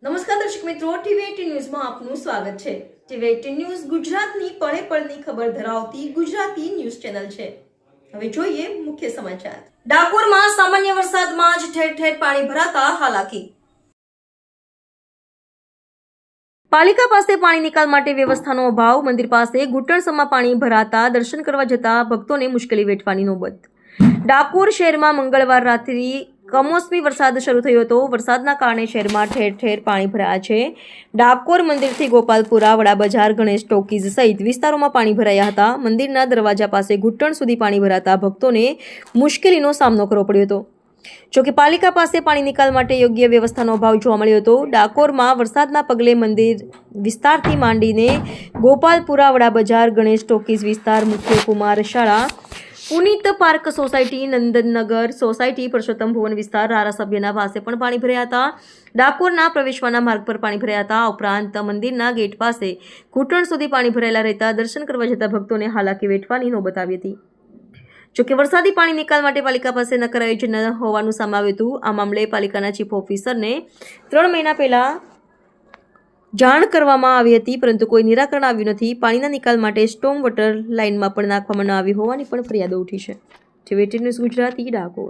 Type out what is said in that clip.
નમસ્કાર દર્શક મિત્રો, ટીવી18 ન્યૂઝમાં આપનું સ્વાગત છે। ટીવી18 ન્યૂઝ ગુજરાતની પળે પળની ખબર ધરાવતી ગુજરાતી ન્યૂઝ ચેનલ છે। હવે જોઈએ મુખ્ય સમાચાર। ડાકોરમાં સામાન્ય વરસાદમાં જ ઠેર ઠેર પાણી ભરાતા હાલાકી। પાલિકા પાસે પાણી નિકાલ માટે વ્યવસ્થાનો અભાવ। મંદિર પાસે ઘૂંટણસમાં પાણી ભરાતા દર્શન કરવા જતા ભક્તોને મુશ્કેલી વેઠવાની નોબત। ડાકોર શહેરમાં મંગળવાર રાત્રિ કમોસમી વરસાદ શરૂ થયો હતો। વરસાદના કારણે શહેરમાં ઠેર ઠેર પાણી ભરાયા છે। ડાકોર મંદિરથી ગોપાલપુરા, વડા બજાર, ગણેશ ટોકીઝ સહિત વિસ્તારોમાં પાણી ભરાયા હતા। મંદિરના દરવાજા પાસે ઘૂંટણ સુધી પાણી ભરાતા ભક્તોને મુશ્કેલીનો સામનો કરવો પડ્યો હતો। જોકે પાલિકા પાસે પાણી નિકાલ માટે યોગ્ય વ્યવસ્થાનો અભાવ જોવા મળ્યો હતો। ડાકોરમાં વરસાદના પગલે મંદિર વિસ્તારથી માંડીને ગોપાલપુરા, વડા બજાર, ગણેશ ટોકીઝ વિસ્તાર, મુખ્ય કુમાર શાળા, પુનિત પાર્ક સોસાયટી, નંદનગર સોસાયટી, પરસોત્તમ ભુવન વિસ્તાર, ધારાસભ્યના પાસે પણ પાણી ભરાયા હતા। ડાકોરના પ્રવેશવાના માર્ગ પર પાણી ભરાયા હતા। ઉપરાંત મંદિરના ગેટ પાસે ઘૂંટણ સુધી પાણી ભરાયેલા રહેતા દર્શન કરવા જતા ભક્તોને હાલાકી વેઠવાની નોબત આવી હતી। જોકે વરસાદી પાણી નિકાલ માટે પાલિકા પાસે નક્કર આયોજન ન હોવાનું સામે આવ્યું હતું। આ મામલે પાલિકાના ચીફ ઓફિસરને 3 મહિના પહેલા જાણ કરવામાં આવી હતી, પરંતુ કોઈ નિરાકરણ આવ્યું નથી। પાણીના નિકાલ માટે સ્ટોમ વોટર લાઇનમાં પણ નાખવામાં ન આવી હોવાની પણ ફરિયાદો ઉઠી છે। ટીવી18 ન્યૂઝ ગુજરાતી, ડાકોર।